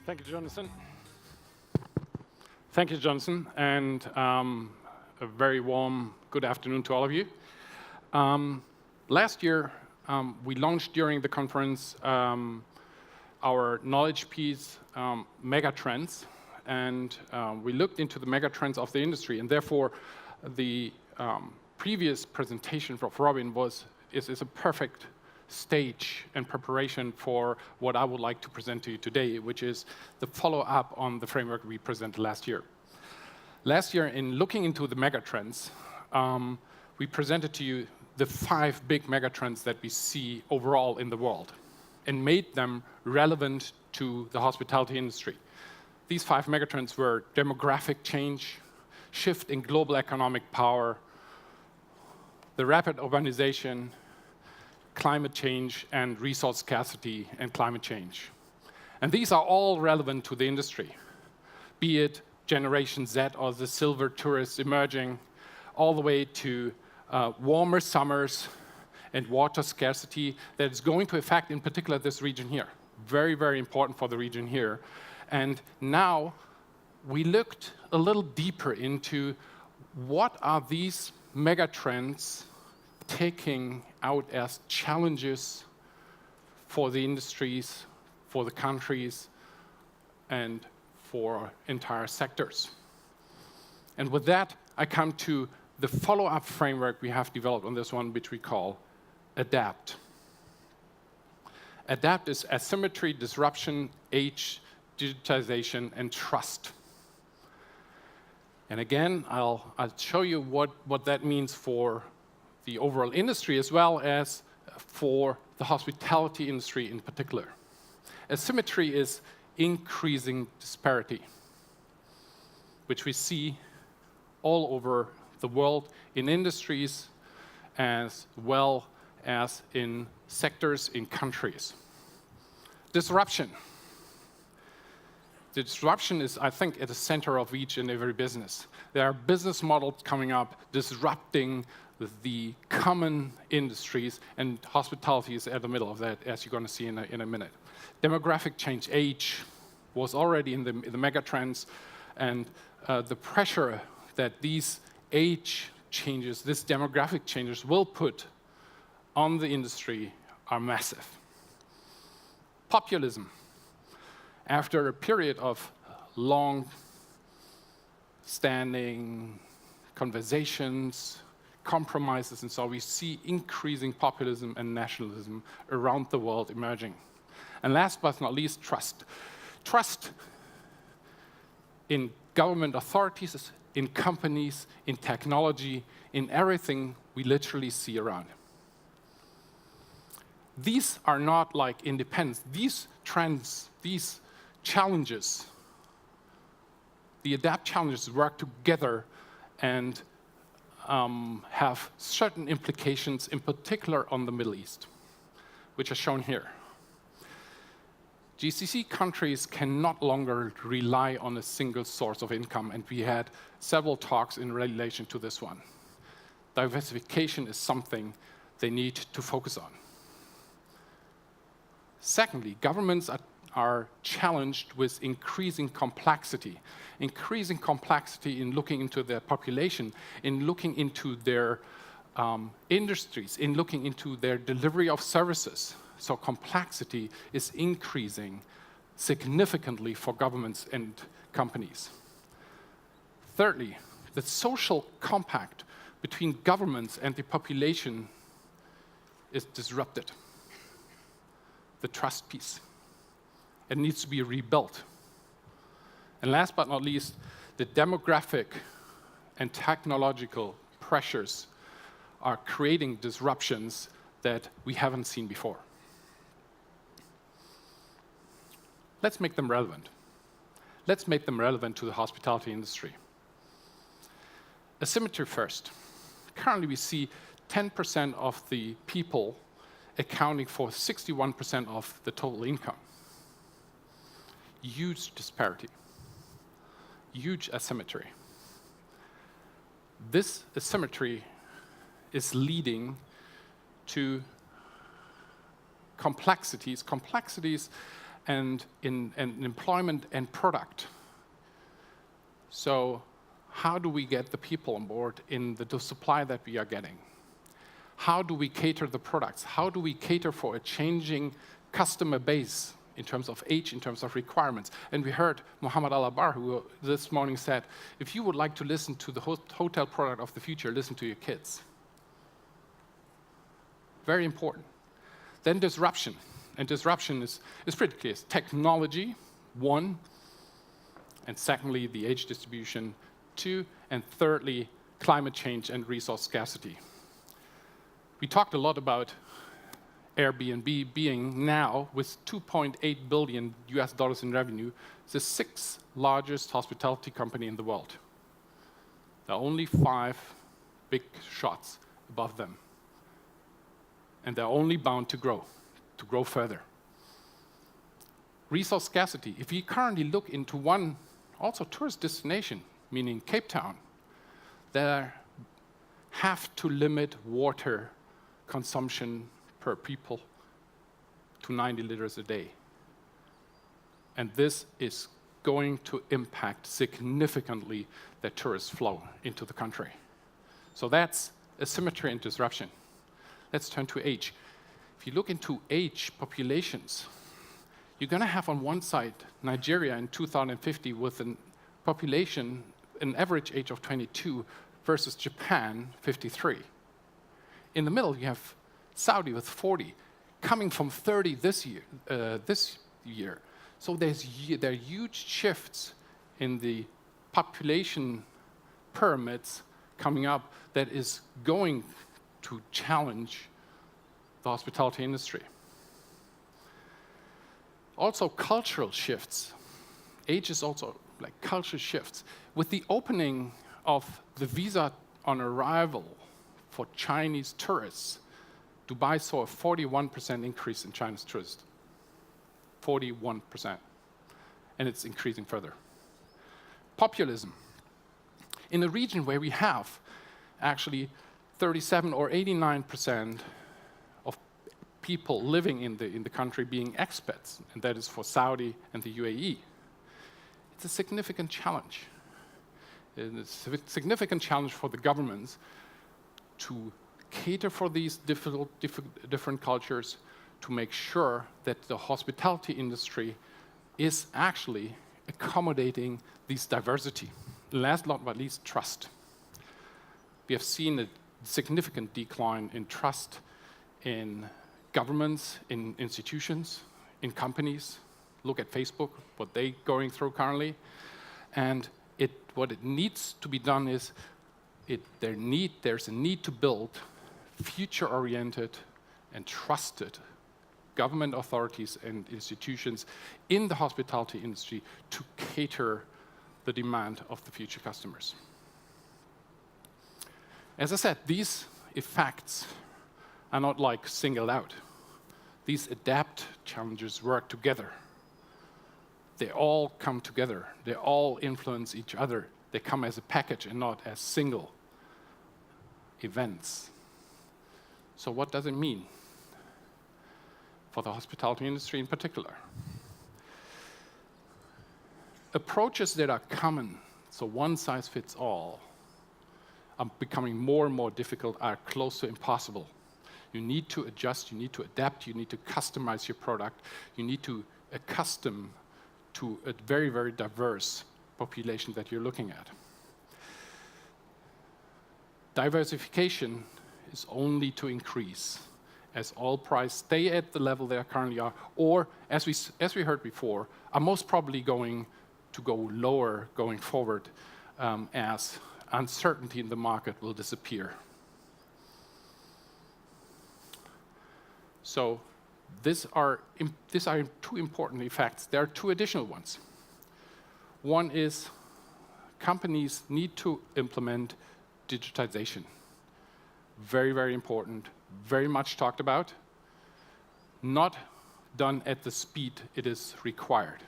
Thank you, Jonathan. Thank you, Jonathan, and a very warm good afternoon to all of you. Last year, we launched during the conference our knowledge piece, Megatrends, and we looked into the megatrends of the industry, and therefore the previous presentation from Robin is a perfect stage and preparation for what I would like to present to you today, which is the follow-up on the framework we presented last year. Last year, in looking into the megatrends, we presented to you the 5 big megatrends that we see overall in the world and made them relevant to the hospitality industry. These 5 megatrends were demographic change, shift in global economic power, the rapid urbanization, climate change, and resource scarcity and climate change. And these are all relevant to the industry, be it Generation Z or the silver tourists emerging, all the way to warmer summers and water scarcity that is going to affect, in particular, this region here. Very, very important for the region here. And now we looked a little deeper into what are these megatrends taking out as challenges for the industries, for the countries, and for entire sectors. And with that, I come to the follow-up framework we have developed on this one, which we call ADAPT. ADAPT is asymmetry, disruption, age, digitization, and trust. And again, I'll show you what that means for the overall industry as well as for the hospitality industry in particular. Asymmetry is increasing disparity, which we see all over the world in industries as well as in sectors, in countries. Disruption. The disruption is, I think, at the center of each and every business. There are business models coming up disrupting the common industries, and hospitality is at the middle of that, as you're going to see in a minute. Demographic change, age, was already in the megatrends, and the pressure that these age changes, these demographic changes will put on the industry are massive. Populism. After a period of long-standing conversations, compromises, and so we see increasing populism and nationalism around the world emerging. And last but not least, trust. Trust in government authorities, in companies, in technology, in everything we literally see around. These are not like independent. These trends, these challenges, the ADAPT challenges work together and have certain implications, in particular on the Middle East, which are shown here. GCC countries can no longer rely on a single source of income, and we had several talks in relation to this one. Diversification is something they need to focus on. Secondly, governments are challenged with increasing complexity in looking into their population, in looking into their industries, in looking into their delivery of services. So complexity is increasing significantly for governments and companies. Thirdly, the social compact between governments and the population is disrupted. The trust piece. It needs to be rebuilt. And last but not least, the demographic and technological pressures are creating disruptions that we haven't seen before. Let's make them relevant. Let's make them relevant to the hospitality industry. Asymmetry first. Currently, we see 10% of the people accounting for 61% of the total income. Huge disparity, huge asymmetry. This asymmetry is leading to complexities and in employment and product. So how do we get the people on board in the supply that we are getting? How do we cater the products? How do we cater for a changing customer base in terms of age, in terms of requirements? And we heard Mohammed Al-Abar, who this morning said, if you would like to listen to the hotel product of the future, listen to your kids. Very important. Then disruption. And disruption is pretty clear. It's technology, one, and secondly, the age distribution, two, and thirdly, climate change and resource scarcity. We talked a lot about Airbnb being now, with $2.8 billion US in revenue, the sixth largest hospitality company in the world. There are only 5 big shots above them. And they're only bound to grow further. Resource scarcity. If we currently look into one, also tourist destination, meaning Cape Town, they have to limit water consumption per people to 90 liters a day. And this is going to impact significantly the tourist flow into the country. So that's asymmetry and disruption. Let's turn to age. If you look into age populations, you're going to have on one side Nigeria in 2050 with a population, an average age of 22, versus Japan, 53. In the middle, you have Saudi with 40, coming from 30 this year. So there are huge shifts in the population pyramids coming up that is going to challenge the hospitality industry. Also, cultural shifts. Age is also like cultural shifts. With the opening of the visa on arrival for Chinese tourists, Dubai saw a 41% increase in Chinese tourists. 41%. And it's increasing further. Populism. In a region where we have actually 37 or 89% of people living in the country being expats, and that is for Saudi and the UAE, it's a significant challenge. It's a significant challenge for the governments to cater for these different cultures, to make sure that the hospitality industry is actually accommodating this diversity. Last but not least, trust. We have seen a significant decline in trust in governments, in institutions, in companies. Look at Facebook, what they're going through currently. And what it needs to be done is there's a need to build future-oriented and trusted government authorities and institutions in the hospitality industry to cater the demand of the future customers. As I said, these effects are not like singled out. These adapt challenges work together. They all come together. They all influence each other. They come as a package and not as single events. So what does it mean for the hospitality industry in particular? Approaches that are common, so one size fits all, are becoming more and more difficult, are close to impossible. You need to adjust, you need to adapt, you need to customize your product, you need to accustom to a very, very diverse population that you're looking at. Diversification is only to increase as oil prices stay at the level they currently are, or as we heard before, are most probably going to go lower going forward as uncertainty in the market will disappear. So these are two important effects. There are two additional ones. One is companies need to implement digitization. Very, very important, very much talked about, not done at the speed it is required.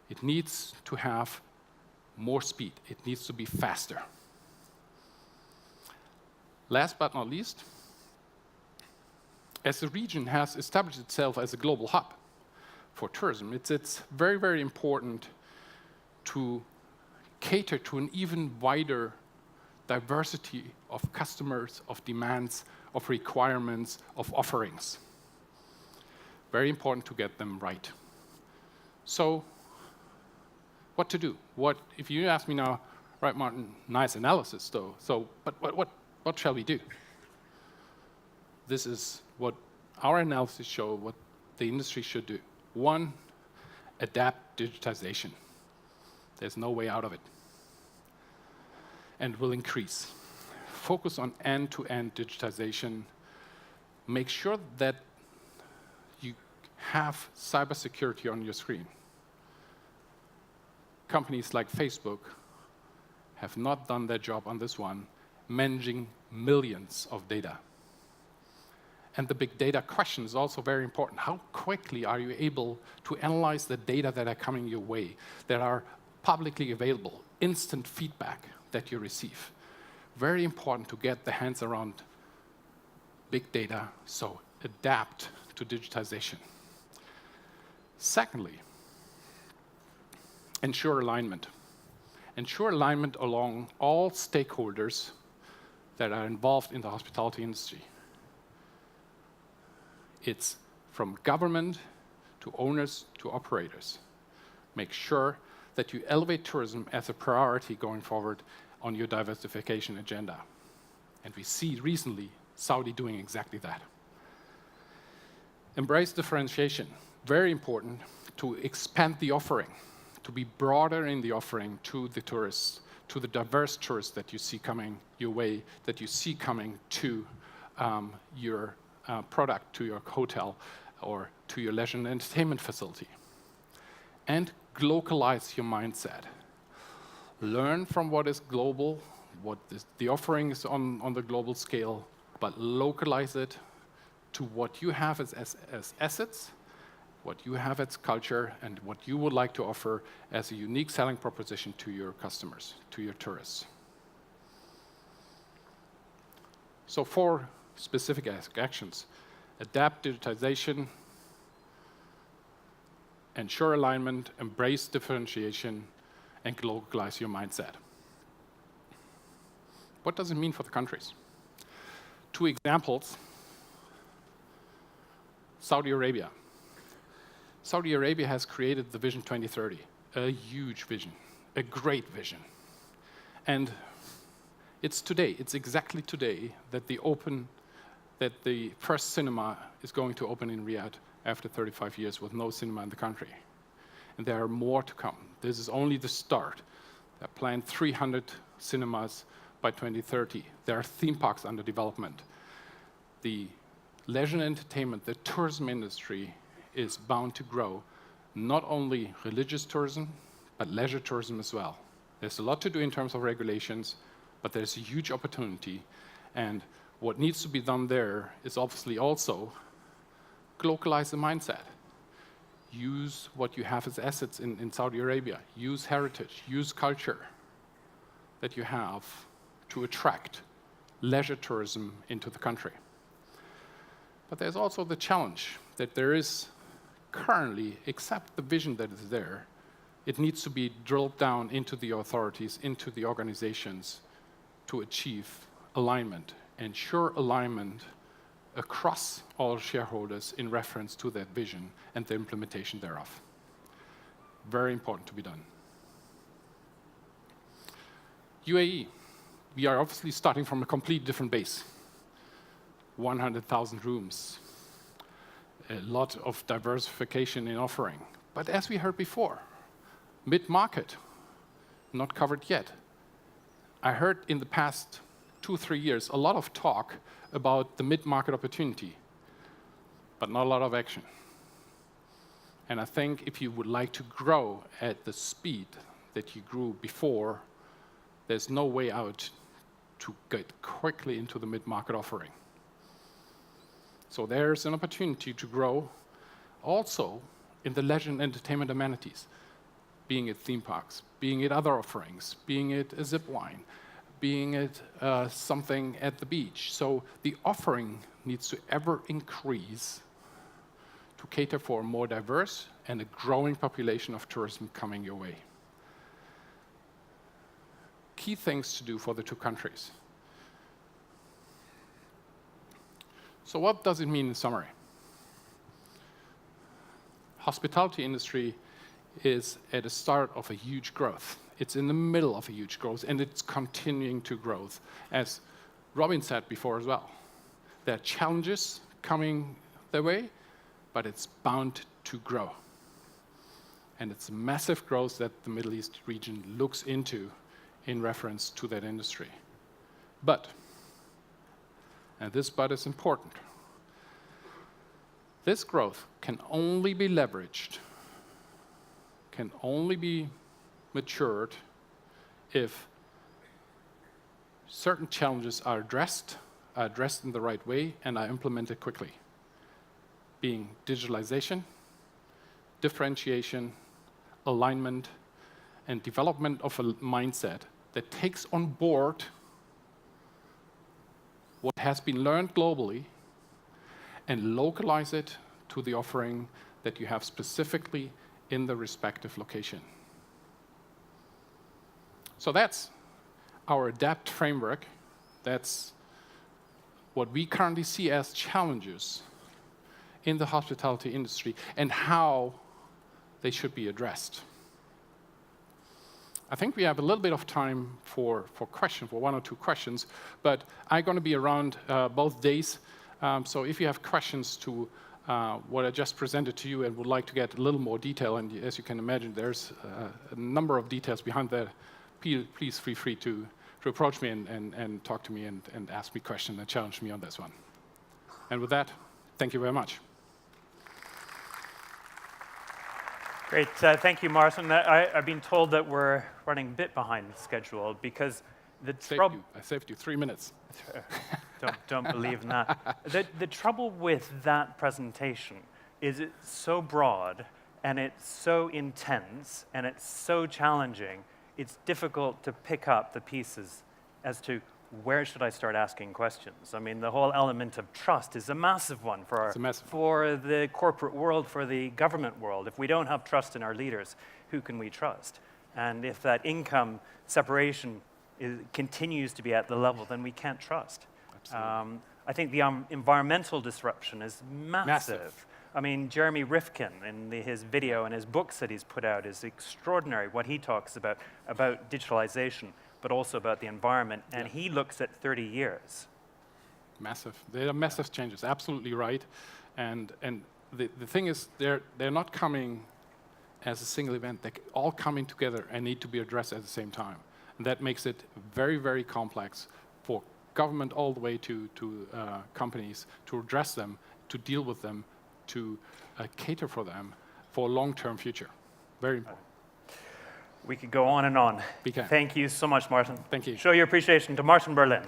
It needs to have more speed. It needs to be faster. Last but not least, as the region has established itself as a global hub for tourism. It's very, very important to cater to an even wider diversity of customers, of demands, of requirements, of offerings. Very important to get them right. So, what to do? If you ask me now, right, Martin, nice analysis though, but what shall we do? This is what our analysis show what the industry should do. One, adapt digitization. There's no way out of it. And will increase. Focus on end-to-end digitization. Make sure that you have cybersecurity on your screen. Companies like Facebook have not done their job on this one, managing millions of data. And the big data question is also very important. How quickly are you able to analyze the data that are coming your way, that are publicly available, instant feedback that you receive? Very important to get the hands around big data, so adapt to digitization. Secondly, ensure alignment. Ensure alignment along all stakeholders that are involved in the hospitality industry. It's from government to owners to operators. Make sure that you elevate tourism as a priority going forward on your diversification agenda. And we see recently Saudi doing exactly that. Embrace differentiation. Very important to expand the offering, to be broader in the offering to the tourists, to the diverse tourists that you see coming your way, that you see coming to your product, to your hotel, or to your leisure and entertainment facility. And localize your mindset. Learn from what is global, what is the offerings on the global scale, but localize it to what you have as assets, what you have as culture, and what you would like to offer as a unique selling proposition to your customers, to your tourists. So 4 specific actions. Adapt digitization, ensure alignment, embrace differentiation, and localize your mindset. What does it mean for the countries? 2 examples. Saudi Arabia. Saudi Arabia has created the Vision 2030, a huge vision, a great vision. And it's today, it's exactly today that the first cinema is going to open in Riyadh after 35 years with no cinema in the country. And there are more to come. This is only the start. There are planned 300 cinemas by 2030. There are theme parks under development. The leisure and entertainment, the tourism industry is bound to grow, not only religious tourism, but leisure tourism as well. There's a lot to do in terms of regulations, but there's a huge opportunity. And what needs to be done there is obviously also localize the mindset. Use what you have as assets in Saudi Arabia. Use heritage, use culture that you have to attract leisure tourism into the country. But there's also the challenge that there is currently, except the vision that is there, it needs to be drilled down into the authorities, into the organizations to achieve alignment, ensure alignment across all shareholders in reference to that vision and the implementation thereof. Very important to be done. UAE, we are obviously starting from a completely different base. 100,000 rooms, a lot of diversification in offering. But as we heard before, mid-market, not covered yet. I heard in the past 2-3 years a lot of talk about the mid-market opportunity, but not a lot of action. And I think if you would like to grow at the speed that you grew before, there's no way out to get quickly into the mid-market offering. So there's an opportunity to grow also in the leisure and entertainment amenities, being it theme parks, being it other offerings, being it a zip line, being it something at the beach. So the offering needs to ever increase to cater for a more diverse and a growing population of tourism coming your way. Key things to do for the two countries. So what does it mean in summary? Hospitality industry is at the start of a huge growth. It's in the middle of a huge growth, and it's continuing to grow. As Robin said before as well, there are challenges coming their way, but it's bound to grow. And it's a massive growth that the Middle East region looks into in reference to that industry. But, and this but is important, this growth can only be leveraged, can only be matured if certain challenges are addressed in the right way and are implemented quickly, being digitalization, differentiation, alignment, and development of a mindset that takes on board what has been learned globally and localize it to the offering that you have specifically in the respective location. So that's our ADAPT framework. That's what we currently see as challenges in the hospitality industry and how they should be addressed. I think we have a little bit of time for questions, for 1 or 2 questions, but I'm going to be around both days. So if you have questions to what I just presented to you and would like to get a little more detail, and as you can imagine, there's a number of details behind that, please feel free to approach me and talk to me and ask me questions and challenge me on this one. And with that, thank you very much. Great. Thank you, Martin. I've been told that we're running a bit behind schedule because the trouble... I saved you 3 minutes. Don't believe in that. The trouble with that presentation is it's so broad and it's so intense and it's so challenging, it's difficult to pick up the pieces as to where should I start asking questions. I mean, the whole element of trust is a massive one for the corporate world, for the government world. If we don't have trust in our leaders, who can we trust? And if that income separation continues to be at the level, then we can't trust. I think the environmental disruption is massive. I mean, Jeremy Rifkin, in his video and his books that he's put out, is extraordinary, what he talks about digitalization, but also about the environment, and he looks at 30 years. Massive. They are massive changes, absolutely right. And the thing is, they're not coming as a single event. They're all coming together and need to be addressed at the same time. And that makes it very, very complex for government all the way to companies to address them, to deal with them, to cater for them for a long-term future. Very important. We could go on and on. We can. Thank you so much, Martin. Thank you. Show your appreciation to Martin Berlin.